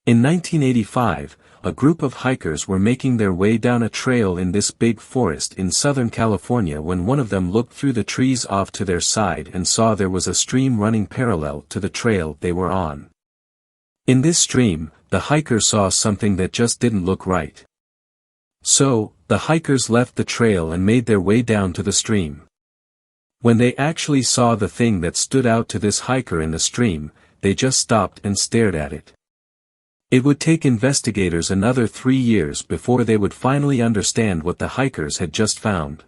In 1985, a group of hikers were making their way down a trail in this big forest in Southern California when one of them looked through the trees off to their side and saw there was a stream running parallel to the trail they were on. In this stream, the hikers saw something that just didn't look right. So, the hikers left the trail and made their way down to the stream. When they actually saw the thing that stood out to this hiker in the stream, they just stopped and stared at it. It would take investigators another 3 years before they would finally understand what the hikers had just found.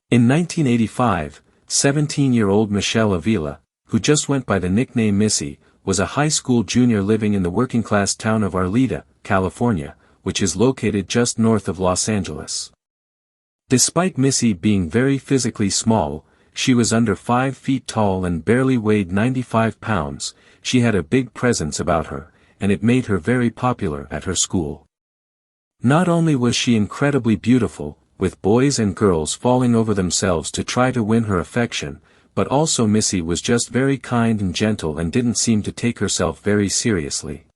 In 1985, 17-year-old Michele Avila, who just went by the nickname Missy, was a high school junior living in the working-class town of Arleta, California, which is located just north of Los Angeles. Despite Missy being very physically small, she was under 5 feet tall and barely weighed 95 pounds, she had a big presence about her, and it made her very popular at her school. Not only was she incredibly beautiful, with boys and girls falling over themselves to try to win her affection, but also Missy was just very kind and gentle and didn't seem to take herself very seriously.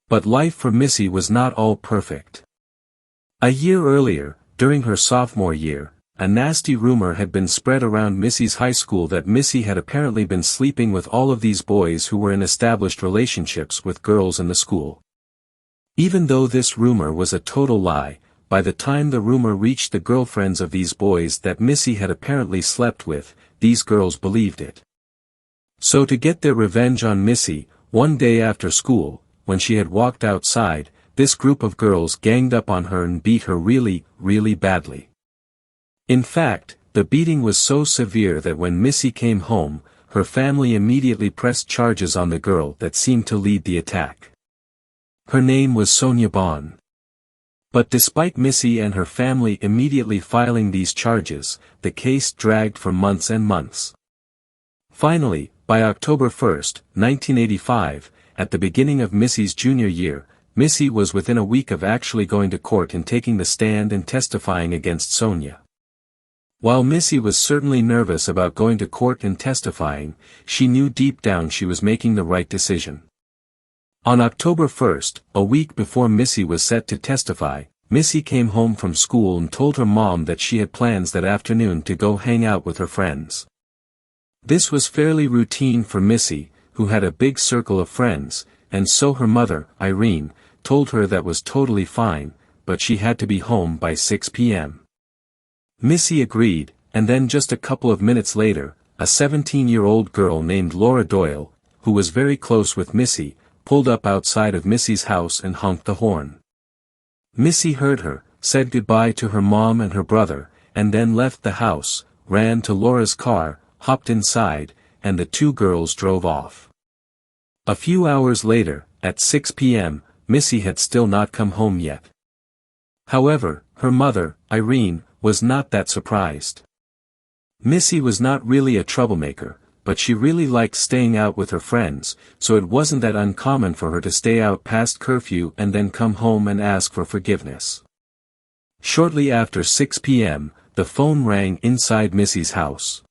But life for Missy was not all perfect. A year earlier, during her sophomore year, a nasty rumor had been spread around Missy's high school that Missy had apparently been sleeping with all of these boys who were in established relationships with girls in the school. Even though this rumor was a total lie, by the time the rumor reached the girlfriends of these boys that Missy had apparently slept with, these girls believed it. So to get their revenge on Missy, one day after school, when she had walked outside, this group of girls ganged up on her and beat her really, really badly. In fact, the beating was so severe that when Missy came home, her family immediately pressed charges on the girl that seemed to lead the attack. Her name was Sonia Bon. But despite Missy and her family immediately filing these charges, the case dragged for months and months. Finally, by October 1, 1985, at the beginning of Missy's junior year, Missy was within a week of actually going to court and taking the stand and testifying against Sonia. While Missy was certainly nervous about going to court and testifying, she knew deep down she was making the right decision. On October 1, a week before Missy was set to testify, Missy came home from school and told her mom that she had plans that afternoon to go hang out with her friends. This was fairly routine for Missy, who had a big circle of friends, and so her mother, Irene, told her that was totally fine, but she had to be home by 6 p.m. Missy agreed, and then just a couple of minutes later, a 17-year-old girl named Laura Doyle, who was very close with Missy, pulled up outside of Missy's house and honked the horn. Missy heard her, said goodbye to her mom and her brother, and then left the house, ran to Laura's car, hopped inside, and the two girls drove off. A few hours later, at 6 p.m., Missy had still not come home yet. However, her mother, Irene, was not that surprised. Missy was not really a troublemaker, but she really liked staying out with her friends, so it wasn't that uncommon for her to stay out past curfew and then come home and ask for forgiveness. Shortly after 6 p.m., the phone rang inside Missy's house.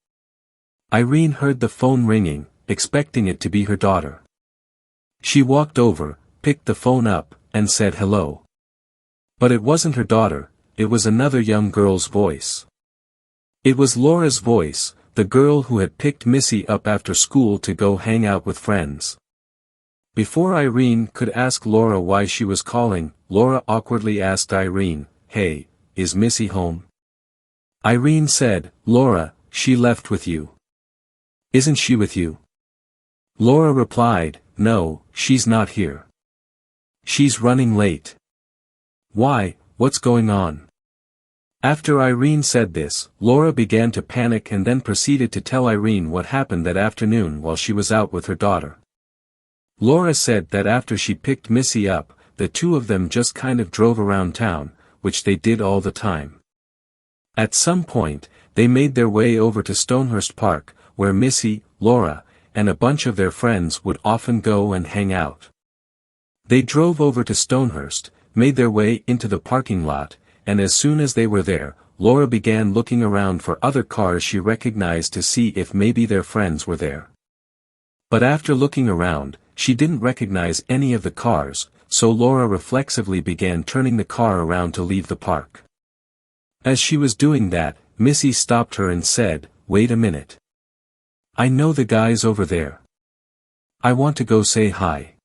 Irene heard the phone ringing, expecting it to be her daughter. She walked over, picked the phone up, and said hello. But it wasn't her daughter, it was another young girl's voice. It was Laura's voice, the girl who had picked Missy up after school to go hang out with friends. Before Irene could ask Laura why she was calling, Laura awkwardly asked Irene, "Hey, is Missy home?" Irene said, "Laura, she left with you." "Isn't she with you?" Laura replied, "No, she's not here. She's running late." "Why, what's going on?" After Irene said this, Laura began to panic and then proceeded to tell Irene what happened that afternoon while she was out with her daughter. Laura said that after she picked Missy up, the two of them just kind of drove around town, which they did all the time. At some point, they made their way over to Stonehurst Park, where Missy, Laura, and a bunch of their friends would often go and hang out. They drove over to Stonehurst, made their way into the parking lot, and as soon as they were there, Laura began looking around for other cars she recognized to see if maybe their friends were there. But after looking around, she didn't recognize any of the cars, so Laura reflexively began turning the car around to leave the park. As she was doing that, Missy stopped her and said, "Wait a minute. I know the guys over there. I want to go say hi."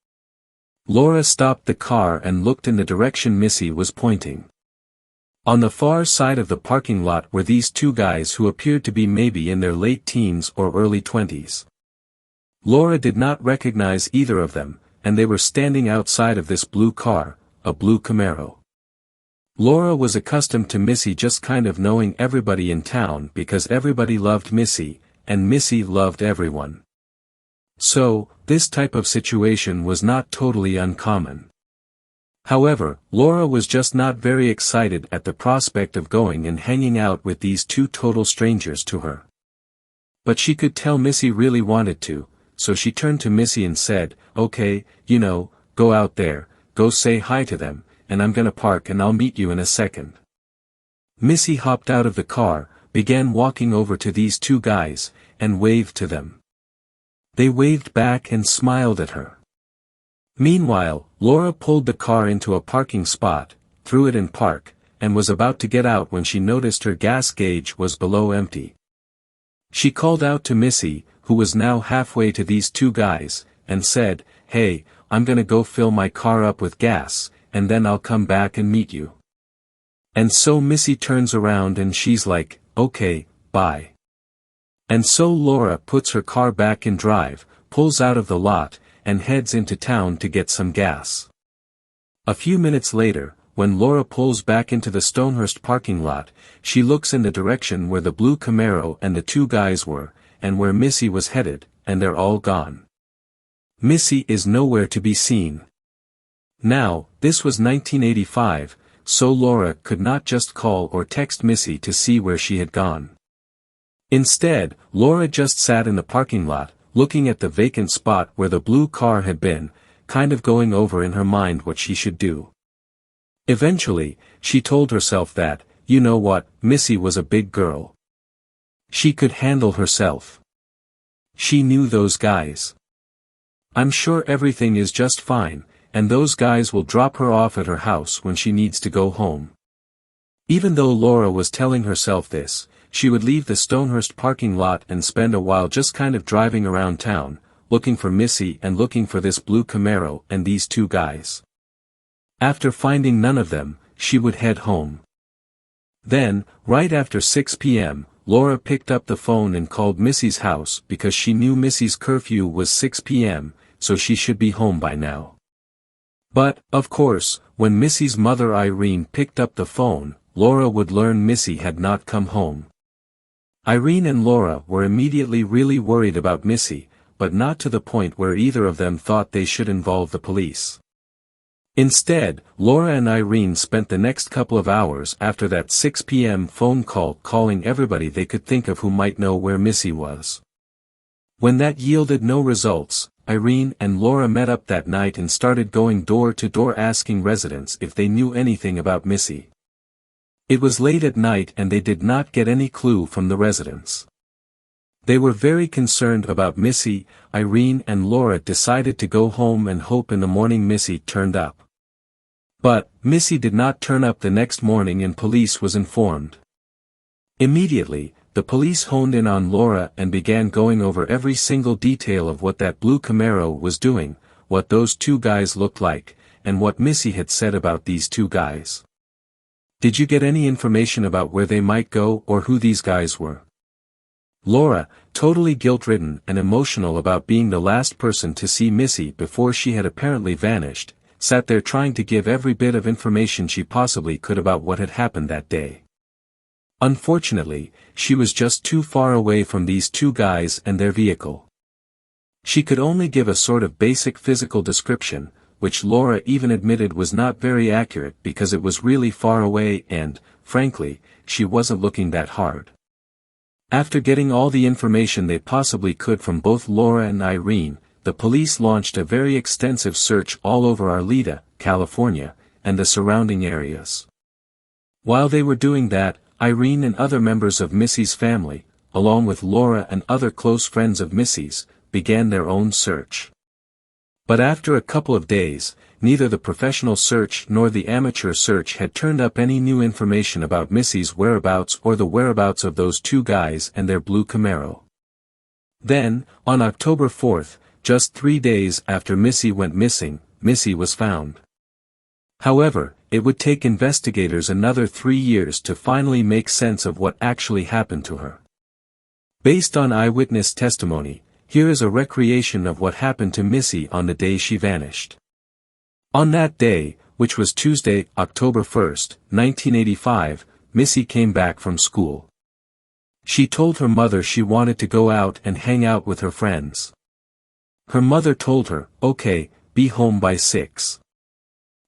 Laura stopped the car and looked in the direction Missy was pointing. On the far side of the parking lot were these two guys who appeared to be maybe in their late teens or early 20s. Laura did not recognize either of them, and they were standing outside of this blue car, a blue Camaro. Laura was accustomed to Missy just kind of knowing everybody in town because everybody loved Missy, and Missy loved everyone. So, this type of situation was not totally uncommon. However, Laura was just not very excited at the prospect of going and hanging out with these two total strangers to her. But she could tell Missy really wanted to, so she turned to Missy and said, "Okay, go out there, go say hi to them, and I'm gonna park and I'll meet you in a second." Missy hopped out of the car, began walking over to these two guys, and waved to them. They waved back and smiled at her. Meanwhile, Laura pulled the car into a parking spot, threw it in park, and was about to get out when she noticed her gas gauge was below empty. She called out to Missy, who was now halfway to these two guys, and said, "Hey, I'm gonna go fill my car up with gas, and then I'll come back and meet you." And so Missy turns around and she's like, "Okay, bye." And so Laura puts her car back in drive, pulls out of the lot, and heads into town to get some gas. A few minutes later, when Laura pulls back into the Stonehurst parking lot, she looks in the direction where the blue Camaro and the two guys were, and where Missy was headed, and they're all gone. Missy is nowhere to be seen. Now, this was 1985, so Laura could not just call or text Missy to see where she had gone. Instead, Laura just sat in the parking lot, looking at the vacant spot where the blue car had been, kind of going over in her mind what she should do. Eventually, she told herself that, you know what, Missy was a big girl. She could handle herself. She knew those guys. I'm sure everything is just fine, and those guys will drop her off at her house when she needs to go home. Even though Laura was telling herself this, she would leave the Stonehurst parking lot and spend a while just kind of driving around town, looking for Missy and looking for this blue Camaro and these two guys. After finding none of them, she would head home. Then, right after 6 p.m., Laura picked up the phone and called Missy's house because she knew Missy's curfew was 6 p.m., so she should be home by now. But, of course, when Missy's mother Irene picked up the phone, Laura would learn Missy had not come home. Irene and Laura were immediately really worried about Missy, but not to the point where either of them thought they should involve the police. Instead, Laura and Irene spent the next couple of hours after that 6 p.m. phone call calling everybody they could think of who might know where Missy was. When that yielded no results, Irene and Laura met up that night and started going door to door asking residents if they knew anything about Missy. It was late at night and they did not get any clue from the residents. They were very concerned about Missy. Irene and Laura decided to go home and hope in the morning Missy turned up. But, Missy did not turn up the next morning and police was informed. Immediately, the police honed in on Laura and began going over every single detail of what that blue Camaro was doing, what those two guys looked like, and what Missy had said about these two guys. Did you get any information about where they might go or who these guys were? Laura, totally guilt-ridden and emotional about being the last person to see Missy before she had apparently vanished, sat there trying to give every bit of information she possibly could about what had happened that day. Unfortunately, she was just too far away from these two guys and their vehicle. She could only give a sort of basic physical description, which Laura even admitted was not very accurate because it was really far away and, frankly, she wasn't looking that hard. After getting all the information they possibly could from both Laura and Irene, the police launched a very extensive search all over Arleta, California, and the surrounding areas. While they were doing that, Irene and other members of Missy's family, along with Laura and other close friends of Missy's, began their own search. But after a couple of days, neither the professional search nor the amateur search had turned up any new information about Missy's whereabouts or the whereabouts of those two guys and their blue Camaro. Then, on October 4th, just 3 days after Missy went missing, Missy was found. However, it would take investigators another 3 years to finally make sense of what actually happened to her. Based on eyewitness testimony, here is a recreation of what happened to Missy on the day she vanished. On that day, which was Tuesday, October 1st, 1985, Missy came back from school. She told her mother she wanted to go out and hang out with her friends. Her mother told her, "Okay, be home by 6.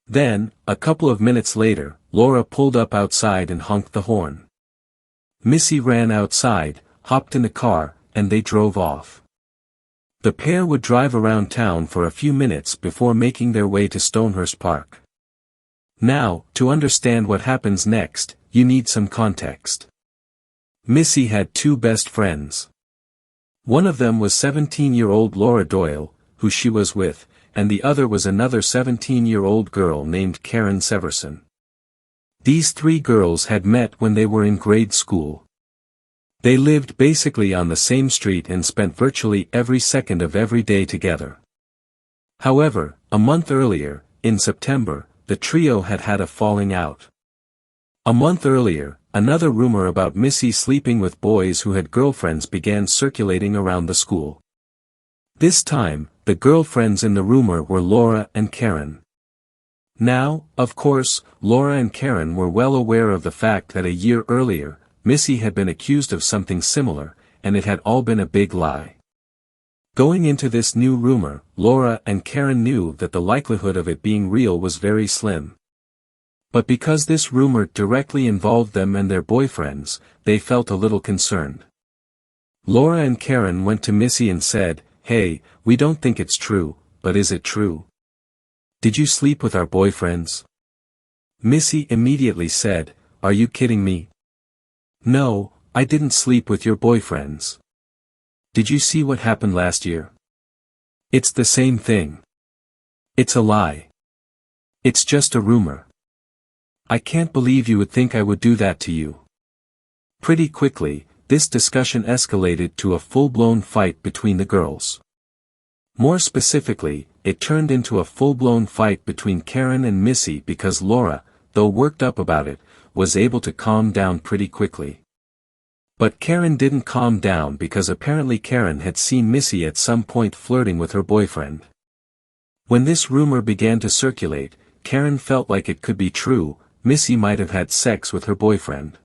Then, a couple of minutes later, Laura pulled up outside and honked the horn. Missy ran outside, hopped in the car, and they drove off. The pair would drive around town for a few minutes before making their way to Stonehurst Park. Now, to understand what happens next, you need some context. Missy had two best friends. One of them was 17-year-old Laura Doyle, who she was with, and the other was another 17-year-old girl named Karen Severson. These three girls had met when they were in grade school. They lived basically on the same street and spent virtually every second of every day together. However, a month earlier, in September, the trio had had a falling out. A month earlier, another rumor about Missy sleeping with boys who had girlfriends began circulating around the school. This time, the girlfriends in the rumor were Laura and Karen. Now, of course, Laura and Karen were well aware of the fact that a year earlier, Missy had been accused of something similar, and it had all been a big lie. Going into this new rumor, Laura and Karen knew that the likelihood of it being real was very slim. But because this rumor directly involved them and their boyfriends, they felt a little concerned. Laura and Karen went to Missy and said, "Hey, we don't think it's true, but is it true? Did you sleep with our boyfriends?" Missy immediately said, "Are you kidding me? No, I didn't sleep with your boyfriends. Did you see what happened last year? It's the same thing. It's a lie. It's just a rumor. I can't believe you would think I would do that to you." Pretty quickly, this discussion escalated to a full-blown fight between the girls. More specifically, it turned into a full-blown fight between Karen and Missy because Laura, though worked up about it, was able to calm down pretty quickly. But Karen didn't calm down because apparently Karen had seen Missy at some point flirting with her boyfriend. When this rumor began to circulate, Karen felt like it could be true, Missy might have had sex with her boyfriend.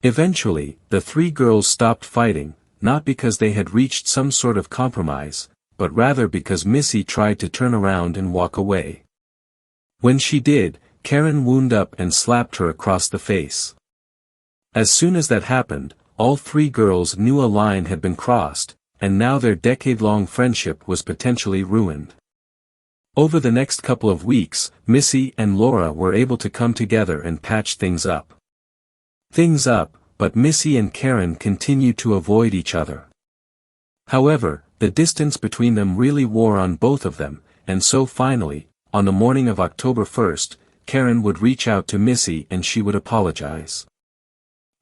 Eventually, the three girls stopped fighting, not because they had reached some sort of compromise, but rather because Missy tried to turn around and walk away. When she did, Karen wound up and slapped her across the face. As soon as that happened, all three girls knew a line had been crossed, and now their decade-long friendship was potentially ruined. Over the next couple of weeks, Missy and Laura were able to come together and patch things up. But Missy and Karen continued to avoid each other. However, the distance between them really wore on both of them, and so finally, on the morning of October 1st, Karen would reach out to Missy and she would apologize.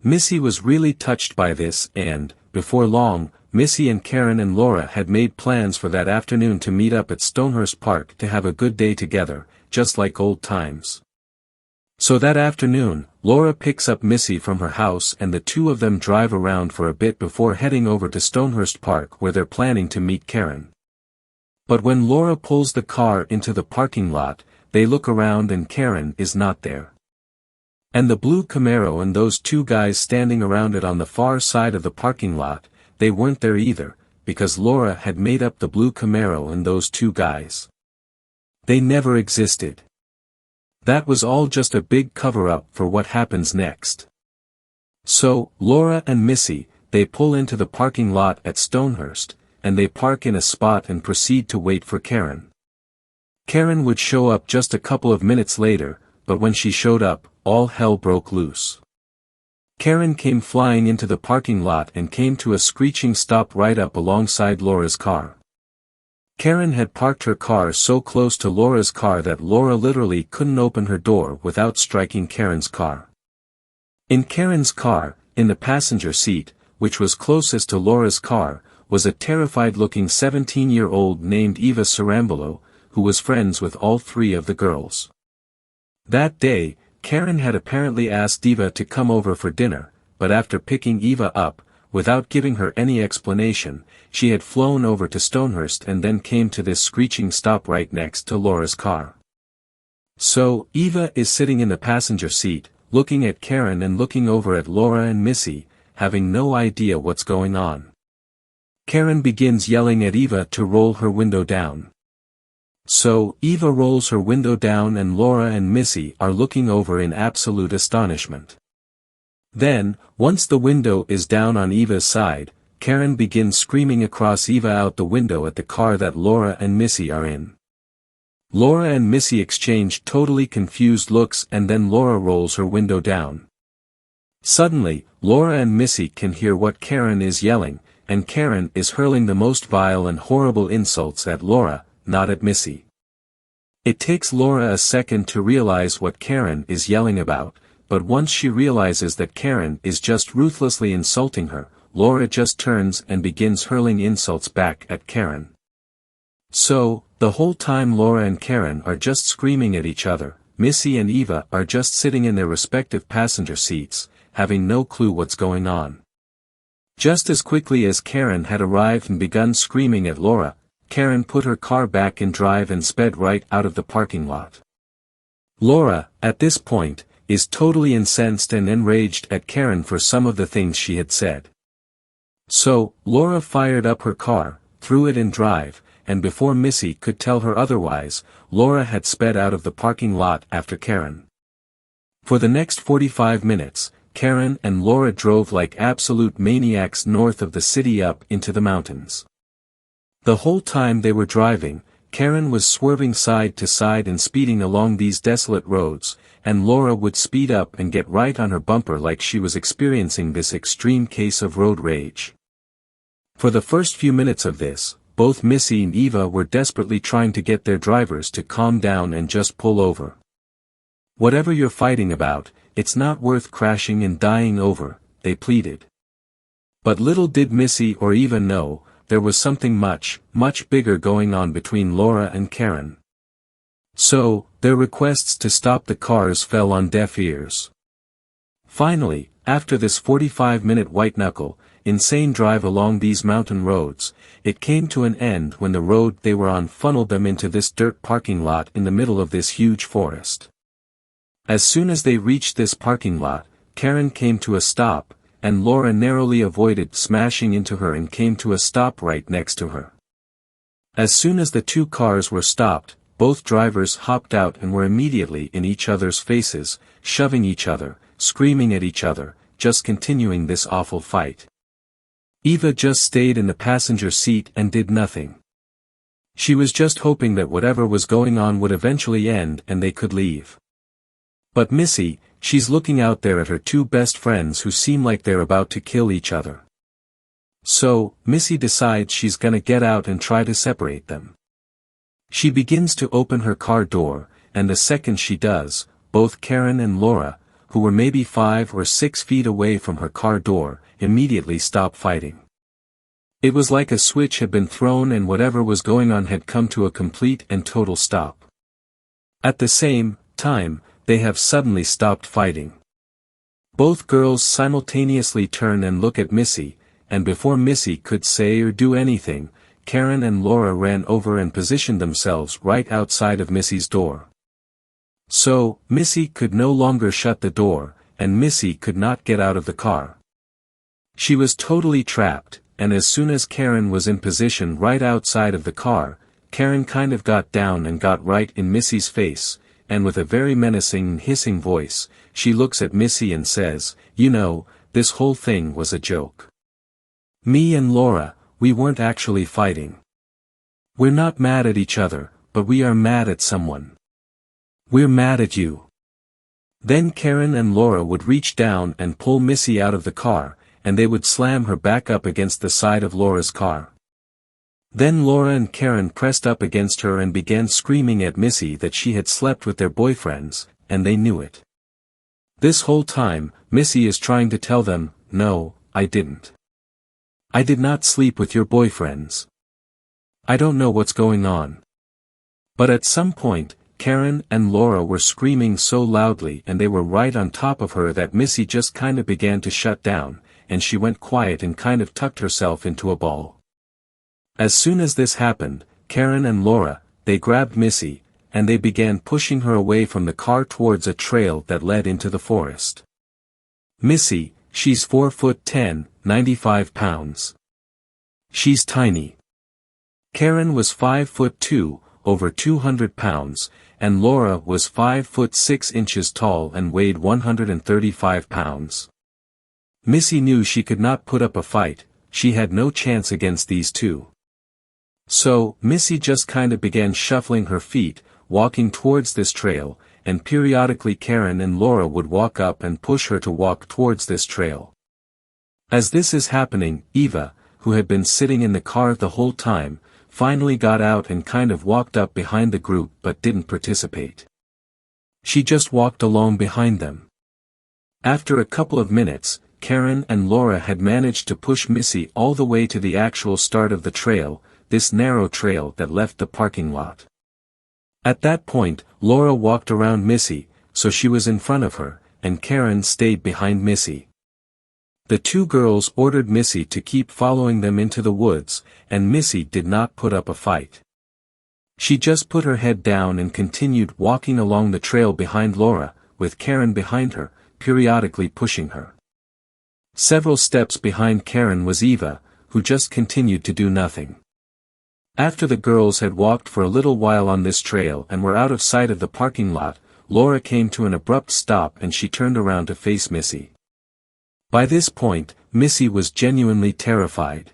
Missy was really touched by this and, before long, Missy and Karen and Laura had made plans for that afternoon to meet up at Stonehurst Park to have a good day together, just like old times. So that afternoon, Laura picks up Missy from her house and the two of them drive around for a bit before heading over to Stonehurst Park where they're planning to meet Karen. But when Laura pulls the car into the parking lot, they look around and Karen is not there. And the blue Camaro and those two guys standing around it on the far side of the parking lot, they weren't there either, because Laura had made up the blue Camaro and those two guys. They never existed. That was all just a big cover-up for what happens next. So, Laura and Missy, they pull into the parking lot at Stonehurst, and they park in a spot and proceed to wait for Karen. Karen would show up just a couple of minutes later, but when she showed up, all hell broke loose. Karen came flying into the parking lot and came to a screeching stop right up alongside Laura's car. Karen had parked her car so close to Laura's car that Laura literally couldn't open her door without striking Karen's car. In Karen's car, in the passenger seat, which was closest to Laura's car, was a terrified-looking 17-year-old named Eva Sarambolo, who was friends with all three of the girls. That day, Karen had apparently asked Eva to come over for dinner, but after picking Eva up, without giving her any explanation, she had flown over to Stonehurst and then came to this screeching stop right next to Laura's car. So, Eva is sitting in the passenger seat, looking at Karen and looking over at Laura and Missy, having no idea what's going on. Karen begins yelling at Eva to roll her window down. So, Eva rolls her window down and Laura and Missy are looking over in absolute astonishment. Then, once the window is down on Eva's side, Karen begins screaming across Eva out the window at the car that Laura and Missy are in. Laura and Missy exchange totally confused looks and then Laura rolls her window down. Suddenly, Laura and Missy can hear what Karen is yelling, and Karen is hurling the most vile and horrible insults at Laura, not at Missy. It takes Laura a second to realize what Karen is yelling about, but once she realizes that Karen is just ruthlessly insulting her, Laura just turns and begins hurling insults back at Karen. So, the whole time Laura and Karen are just screaming at each other, Missy and Eva are just sitting in their respective passenger seats, having no clue what's going on. Just as quickly as Karen had arrived and begun screaming at Laura, Karen put her car back in drive and sped right out of the parking lot. Laura, at this point, is totally incensed and enraged at Karen for some of the things she had said. So, Laura fired up her car, threw it in drive, and before Missy could tell her otherwise, Laura had sped out of the parking lot after Karen. For the next 45 minutes, Karen and Laura drove like absolute maniacs north of the city up into the mountains. The whole time they were driving, Karen was swerving side to side and speeding along these desolate roads, and Laura would speed up and get right on her bumper like she was experiencing this extreme case of road rage. For the first few minutes of this, both Missy and Eva were desperately trying to get their drivers to calm down and just pull over. Whatever you're fighting about, it's not worth crashing and dying over, they pleaded. But little did Missy or Eva know, there was something much, much bigger going on between Laura and Karen. So, their requests to stop the cars fell on deaf ears. Finally, after this 45-minute white-knuckle, insane drive along these mountain roads, it came to an end when the road they were on funneled them into this dirt parking lot in the middle of this huge forest. As soon as they reached this parking lot, Karen came to a stop, and Laura narrowly avoided smashing into her and came to a stop right next to her. As soon as the two cars were stopped, both drivers hopped out and were immediately in each other's faces, shoving each other, screaming at each other, just continuing this awful fight. Eva just stayed in the passenger seat and did nothing. She was just hoping that whatever was going on would eventually end and they could leave. But Missy, she's looking out there at her two best friends who seem like they're about to kill each other. So, Missy decides she's gonna get out and try to separate them. She begins to open her car door, and the second she does, both Karen and Laura, who were maybe 5 or 6 feet away from her car door, immediately stop fighting. It was like a switch had been thrown and whatever was going on had come to a complete and total stop. At the same time, they have suddenly stopped fighting. Both girls simultaneously turn and look at Missy, and before Missy could say or do anything, Karen and Laura ran over and positioned themselves right outside of Missy's door. So, Missy could no longer shut the door, and Missy could not get out of the car. She was totally trapped, and as soon as Karen was in position right outside of the car, Karen kind of got down and got right in Missy's face, and with a very menacing and hissing voice, she looks at Missy and says, "You know, this whole thing was a joke. Me and Laura, we weren't actually fighting. We're not mad at each other, but we are mad at someone. We're mad at you." Then Karen and Laura would reach down and pull Missy out of the car, and they would slam her back up against the side of Laura's car. Then Laura and Karen pressed up against her and began screaming at Missy that she had slept with their boyfriends, and they knew it. This whole time, Missy is trying to tell them, "No, I didn't. I did not sleep with your boyfriends. I don't know what's going on." But at some point, Karen and Laura were screaming so loudly and they were right on top of her that Missy just kind of began to shut down, and she went quiet and kind of tucked herself into a ball. As soon as this happened, Karen and Laura, they grabbed Missy, and they began pushing her away from the car towards a trail that led into the forest. Missy, she's 4'10", 95 pounds. She's tiny. Karen was 5'2", over 200 pounds, and Laura was 5'6" tall and weighed 135 pounds. Missy knew she could not put up a fight, she had no chance against these two. So, Missy just kinda began shuffling her feet, walking towards this trail, and periodically Karen and Laura would walk up and push her to walk towards this trail. As this is happening, Eva, who had been sitting in the car the whole time, finally got out and kind of walked up behind the group but didn't participate. She just walked along behind them. After a couple of minutes, Karen and Laura had managed to push Missy all the way to the actual start of the trail, this narrow trail that left the parking lot. At that point, Laura walked around Missy, so she was in front of her, and Karen stayed behind Missy. The two girls ordered Missy to keep following them into the woods, and Missy did not put up a fight. She just put her head down and continued walking along the trail behind Laura, with Karen behind her, periodically pushing her. Several steps behind Karen was Eva, who just continued to do nothing. After the girls had walked for a little while on this trail and were out of sight of the parking lot, Laura came to an abrupt stop and she turned around to face Missy. By this point, Missy was genuinely terrified.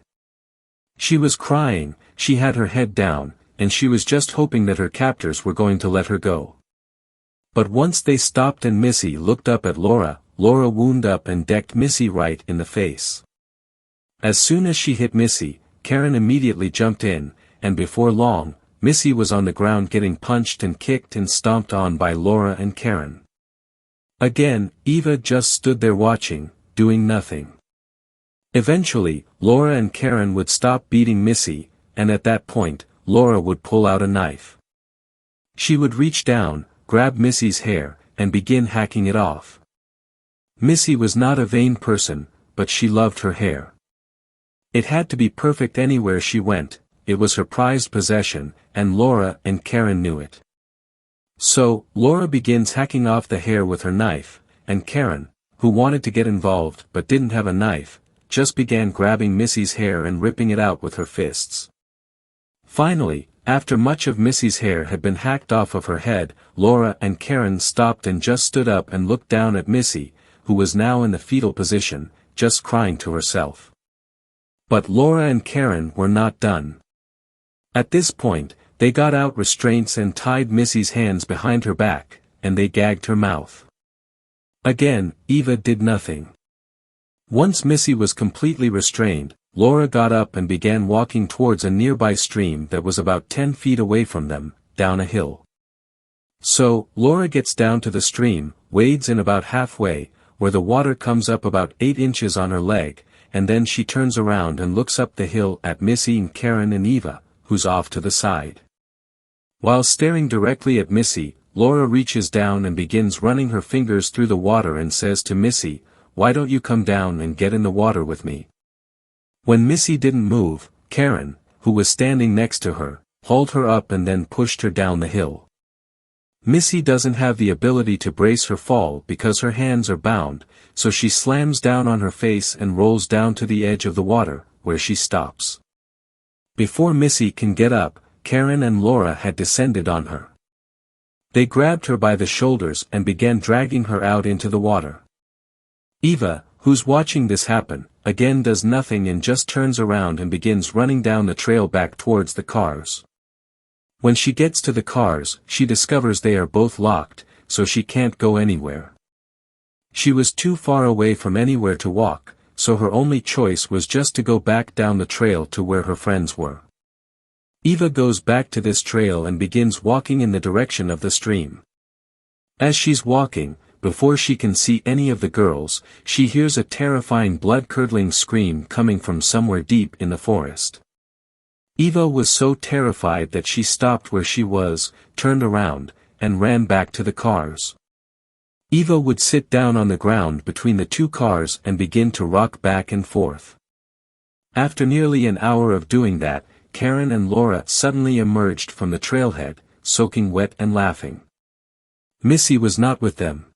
She was crying, she had her head down, and she was just hoping that her captors were going to let her go. But once they stopped and Missy looked up at Laura, Laura wound up and decked Missy right in the face. As soon as she hit Missy, Karen immediately jumped in, and before long, Missy was on the ground getting punched and kicked and stomped on by Laura and Karen. Again, Eva just stood there watching, doing nothing. Eventually, Laura and Karen would stop beating Missy, and at that point, Laura would pull out a knife. She would reach down, grab Missy's hair, and begin hacking it off. Missy was not a vain person, but she loved her hair. It had to be perfect anywhere she went, it was her prized possession, and Laura and Karen knew it. So, Laura begins hacking off the hair with her knife, and Karen, who wanted to get involved but didn't have a knife, just began grabbing Missy's hair and ripping it out with her fists. Finally, after much of Missy's hair had been hacked off of her head, Laura and Karen stopped and just stood up and looked down at Missy, who was now in the fetal position, just crying to herself. But Laura and Karen were not done. At this point, they got out restraints and tied Missy's hands behind her back, and they gagged her mouth. Again, Eva did nothing. Once Missy was completely restrained, Laura got up and began walking towards a nearby stream that was about 10 feet away from them, down a hill. So, Laura gets down to the stream, wades in about halfway, where the water comes up about 8 inches on her leg, and then she turns around and looks up the hill at Missy and Karen and Eva, who's off to the side. While staring directly at Missy, Laura reaches down and begins running her fingers through the water and says to Missy, "Why don't you come down and get in the water with me?" When Missy didn't move, Karen, who was standing next to her, hauled her up and then pushed her down the hill. Missy doesn't have the ability to brace her fall because her hands are bound, so she slams down on her face and rolls down to the edge of the water, where she stops. Before Missy can get up, Karen and Laura had descended on her. They grabbed her by the shoulders and began dragging her out into the water. Eva, who's watching this happen, again does nothing and just turns around and begins running down the trail back towards the cars. When she gets to the cars, she discovers they are both locked, so she can't go anywhere. She was too far away from anywhere to walk, so her only choice was just to go back down the trail to where her friends were. Eva goes back to this trail and begins walking in the direction of the stream. As she's walking, before she can see any of the girls, she hears a terrifying blood-curdling scream coming from somewhere deep in the forest. Eva was so terrified that she stopped where she was, turned around, and ran back to the cars. Eva would sit down on the ground between the two cars and begin to rock back and forth. After nearly an hour of doing that, Karen and Laura suddenly emerged from the trailhead, soaking wet and laughing. Missy was not with them.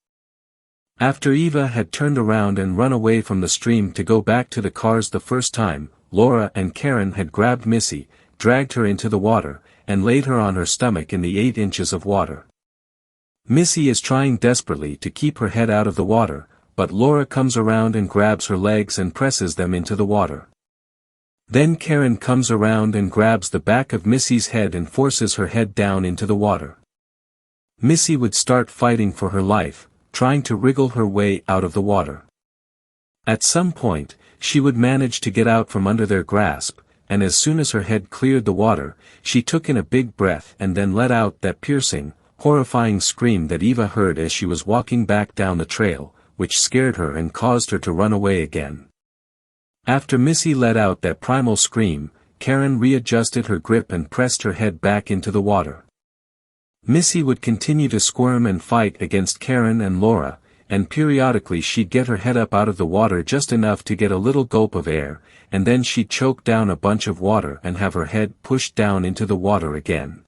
After Eva had turned around and run away from the stream to go back to the cars the first time, Laura and Karen had grabbed Missy, dragged her into the water, and laid her on her stomach in the 8 inches of water. Missy is trying desperately to keep her head out of the water, but Laura comes around and grabs her legs and presses them into the water. Then Karen comes around and grabs the back of Missy's head and forces her head down into the water. Missy would start fighting for her life, trying to wriggle her way out of the water. At some point, she would manage to get out from under their grasp, and as soon as her head cleared the water, she took in a big breath and then let out that piercing, horrifying scream that Eva heard as she was walking back down the trail, which scared her and caused her to run away again. After Missy let out that primal scream, Karen readjusted her grip and pressed her head back into the water. Missy would continue to squirm and fight against Karen and Laura, and periodically she'd get her head up out of the water just enough to get a little gulp of air, and then she'd choke down a bunch of water and have her head pushed down into the water again.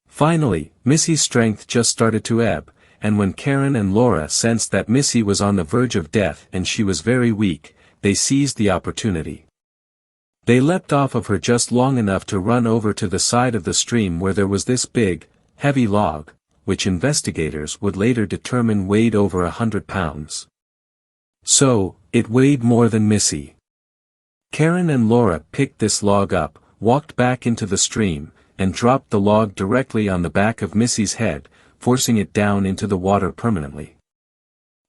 Finally, Missy's strength just started to ebb, and when Karen and Laura sensed that Missy was on the verge of death and she was very weak, they seized the opportunity. They leapt off of her just long enough to run over to the side of the stream where there was this big, heavy log, which investigators would later determine weighed over 100 pounds. So, it weighed more than Missy. Karen and Laura picked this log up, walked back into the stream, and dropped the log directly on the back of Missy's head, forcing it down into the water permanently.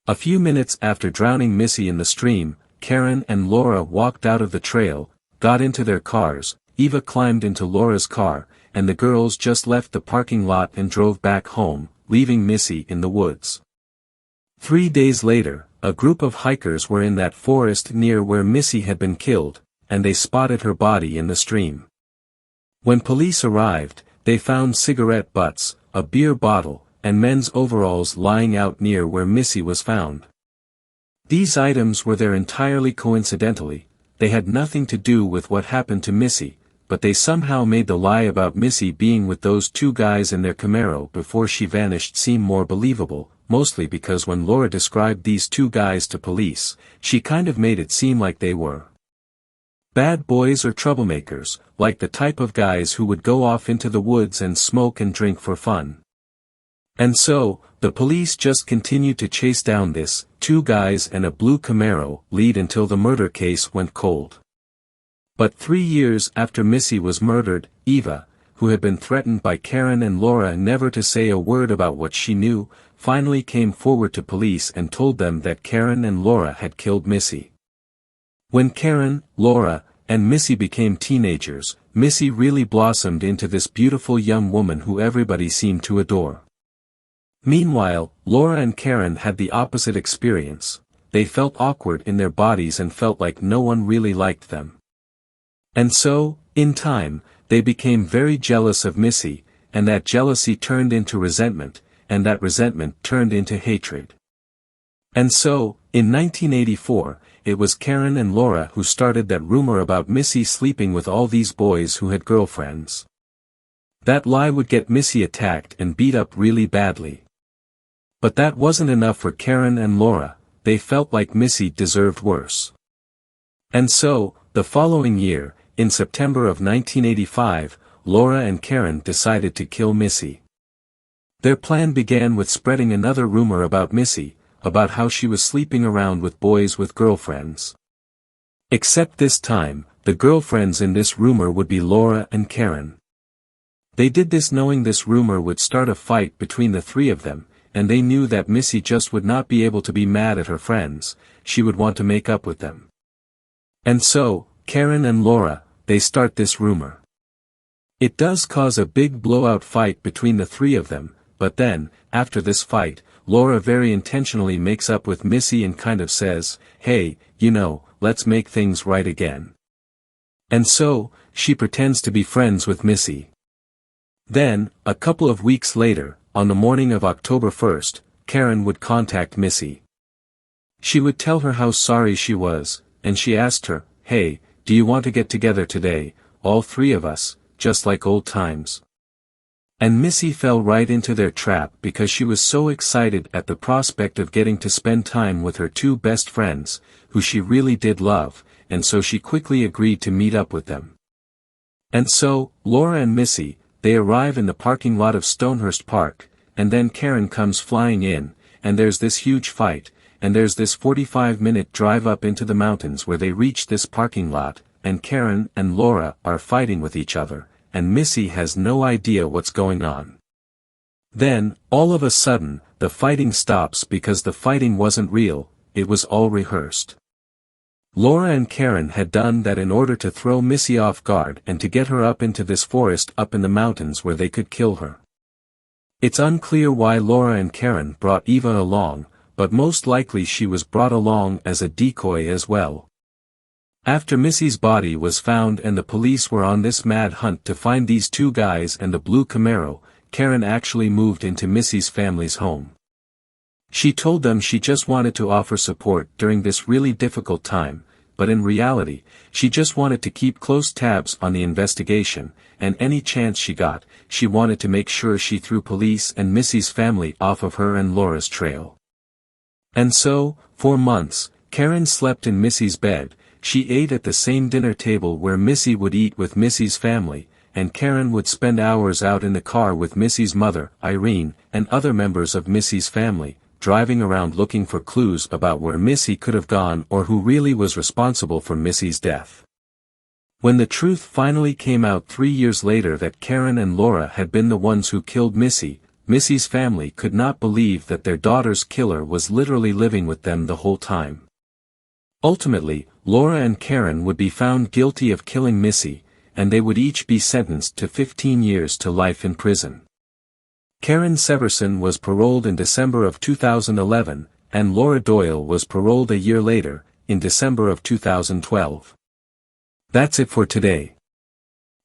A few minutes after drowning Missy in the stream, Karen and Laura walked out of the trail, got into their cars, Eva climbed into Laura's car, and the girls just left the parking lot and drove back home, leaving Missy in the woods. 3 days later, a group of hikers were in that forest near where Missy had been killed, and they spotted her body in the stream. When police arrived, they found cigarette butts, a beer bottle, and men's overalls lying out near where Missy was found. These items were there entirely coincidentally, they had nothing to do with what happened to Missy, but they somehow made the lie about Missy being with those 2 guys in their Camaro before she vanished seem more believable, mostly because when Laura described these 2 guys to police, she kind of made it seem like they were bad boys or troublemakers, like the type of guys who would go off into the woods and smoke and drink for fun. And so, the police just continued to chase down this 2 guys and a blue Camaro lead until the murder case went cold. But 3 years after Missy was murdered, Eva, who had been threatened by Karen and Laura never to say a word about what she knew, finally came forward to police and told them that Karen and Laura had killed Missy. When Karen, Laura, and Missy became teenagers, Missy really blossomed into this beautiful young woman who everybody seemed to adore. Meanwhile, Laura and Karen had the opposite experience. They felt awkward in their bodies and felt like no one really liked them. And so, in time, they became very jealous of Missy, and that jealousy turned into resentment, and that resentment turned into hatred. And so, in 1984, it was Karen and Laura who started that rumor about Missy sleeping with all these boys who had girlfriends. That lie would get Missy attacked and beat up really badly. But that wasn't enough for Karen and Laura, they felt like Missy deserved worse. And so, the following year, in September of 1985, Laura and Karen decided to kill Missy. Their plan began with spreading another rumor about Missy, about how she was sleeping around with boys with girlfriends. Except this time, the girlfriends in this rumor would be Laura and Karen. They did this knowing this rumor would start a fight between the 3 of them, and they knew that Missy just would not be able to be mad at her friends, she would want to make up with them. And so, Karen and Laura, they start this rumor. It does cause a big blowout fight between the three of them, but then, after this fight, Laura very intentionally makes up with Missy and kind of says, "Hey, let's make things right again." And so, she pretends to be friends with Missy. Then, a couple of weeks later, on the morning of October 1st, Karen would contact Missy. She would tell her how sorry she was, and she asked her, "Hey, do you want to get together today, all three of us, just like old times?" And Missy fell right into their trap because she was so excited at the prospect of getting to spend time with her two best friends, who she really did love, and so she quickly agreed to meet up with them. And so, Laura and Missy, they arrive in the parking lot of Stonehurst Park, and then Karen comes flying in, and there's this huge fight, and there's this 45-minute drive up into the mountains where they reach this parking lot, and Karen and Laura are fighting with each other, and Missy has no idea what's going on. Then, all of a sudden, the fighting stops because the fighting wasn't real, it was all rehearsed. Laura and Karen had done that in order to throw Missy off guard and to get her up into this forest up in the mountains where they could kill her. It's unclear why Laura and Karen brought Eva along, but most likely she was brought along as a decoy as well. After Missy's body was found and the police were on this mad hunt to find these two guys and the blue Camaro, Karen actually moved into Missy's family's home. She told them she just wanted to offer support during this really difficult time, but in reality, she just wanted to keep close tabs on the investigation, and any chance she got, she wanted to make sure she threw police and Missy's family off of her and Laura's trail. And so, for months, Karen slept in Missy's bed. She ate at the same dinner table where Missy would eat with Missy's family, and Karen would spend hours out in the car with Missy's mother, Irene, and other members of Missy's family, driving around looking for clues about where Missy could have gone or who really was responsible for Missy's death. When the truth finally came out 3 years later that Karen and Laura had been the ones who killed Missy, Missy's family could not believe that their daughter's killer was literally living with them the whole time. Ultimately, Laura and Karen would be found guilty of killing Missy, and they would each be sentenced to 15 years to life in prison. Karen Severson was paroled in December of 2011, and Laura Doyle was paroled a year later, in December of 2012. That's it for today.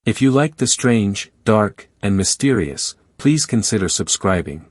If you like the strange, dark, and mysterious, please consider subscribing.